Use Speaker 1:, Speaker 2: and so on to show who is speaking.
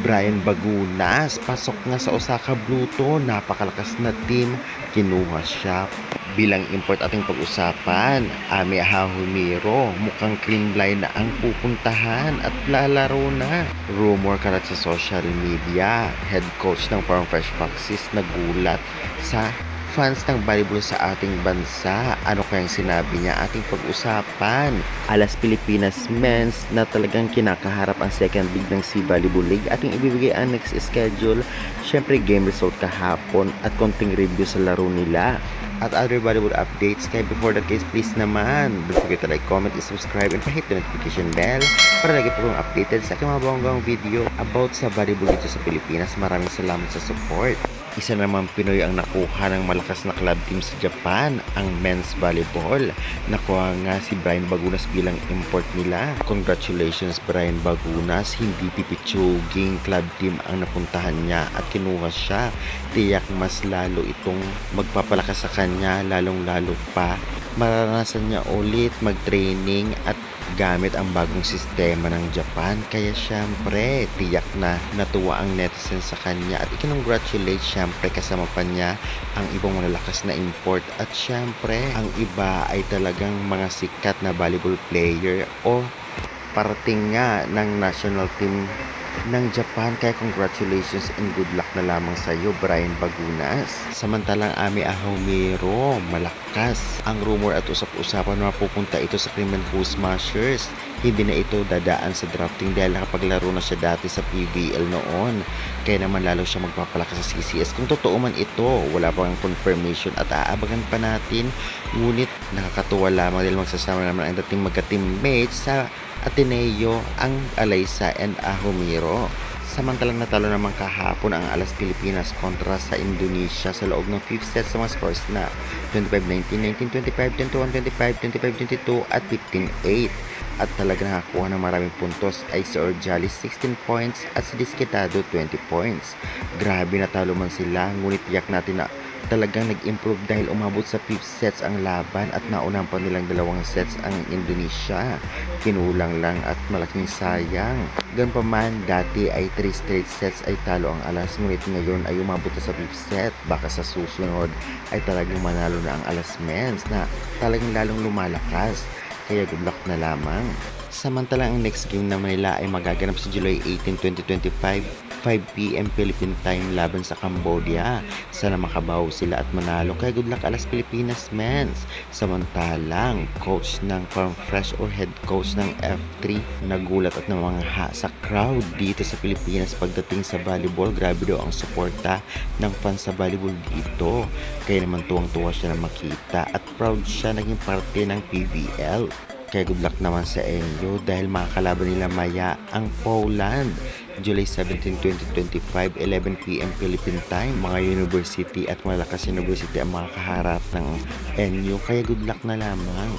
Speaker 1: Brian Bagunas, pasok nga sa Osaka Bluto, napakalakas na team, kinuha siya. Bilang import ating pag-usapan, Ami Ahumiro, mukhang creamline na ang pupuntahan at lalaro na. Rumor karat sa social media, head coach ng Farm Fresh Foxes nagulat sa fans ng volleyball sa ating bansa. Ano kayang sinabi niya ating pag-usapan? Alas Pilipinas Men's na talagang kinakaharap ang second league ng SEA Volleyball League. Ating ibibigay ang next schedule. Syempre game result kahapon at konting review sa laro nila. At other volleyball updates. Kaya before that guys, please naman, don't forget to like, comment, and subscribe, and pahit the notification bell para lagi po kong updated sa aking mga bonggang video about sa volleyball dito sa Pilipinas. Maraming salamat sa support. Isa naman Pinoy ang nakuha ng malakas na club team sa Japan, ang men's volleyball. Nakuha nga si Brian Bagunas bilang import nila. Congratulations Brian Bagunas, hindi pipitsuging club team ang napuntahan niya at kinuha siya. Tiyak mas lalo itong magpapalakas sa kanya, lalong lalo pa maranasan niya ulit mag-training at gamit ang bagong sistema ng Japan. Kaya syempre, tiyak na natuwa ang netizens sa kanya at ikinongratulate syempre kasama pa niya ang ibang malalakas na import at syempre, ang iba ay talagang mga sikat na volleyball player o parating nga ng national team ng Japan. Kaya congratulations and good luck na lamang sa iyo Brian Bagunas. Samantalang Ami Ahumiro, malakas ang rumor at usap-usapan na mapupunta ito sa Cream and Poo Smashers. Hindi na ito dadaan sa drafting dahil nakapaglaro na siya dati sa PBL noon. Kaya naman lalo siya magpapalakas sa CCS. Kung totoo man ito, wala pang confirmation at aabagan pa natin. Ngunit nakakatuwa lamang dahil magsasama naman ang dating magka-teammates sa Ateneo ang Alaysa and Ahumiro. Samantalang natalo naman kahapon ang Alas Pilipinas kontra sa Indonesia sa loob ng 5th set sa mga scores na 25-19, 19-25, 21-25, 25-22 at 15-8. At talaga nakakuha ng maraming puntos ay si Orjalis 16 points at si Disquitado 20 points. Grabe natalo man sila, ngunit tiyak natin na talagang nag-improve dahil umabot sa 5th sets ang laban at naunahan pa nilang 2 sets ang Indonesia. Kinulang lang at malaking sayang. Ganun pa man, dati ay 3 straight sets ay talo ang Alas, ngunit ngayon ay umabot na sa 5th set. Baka sa susunod ay talagang manalo na ang Alas Men's na talagang lalong lumalakas. Kaya good luck na lamang. Samantalang ang next game naman nila ay magaganap sa July 18, 2025, 5 PM Philippine time laban sa Cambodia. Sana makabaw sila at manalo. Kaya good luck Alas Pilipinas Men's. Samantalang coach ng Farm Fresh or head coach ng F3 nagulat at namangha sa crowd dito sa Pilipinas pagdating sa volleyball. Grabe daw ang suporta ng fans sa volleyball dito. Kaya naman tuwang-tuwa siya na makita at proud siya naging parte ng PBL. Kaya good luck naman sa inyo dahil makakalaban nila maya ang Poland. July 17, 2025, 11 PM Philippine time. Mga university at malakas university ang mga kaharap ng NU. Kaya good luck na lamang.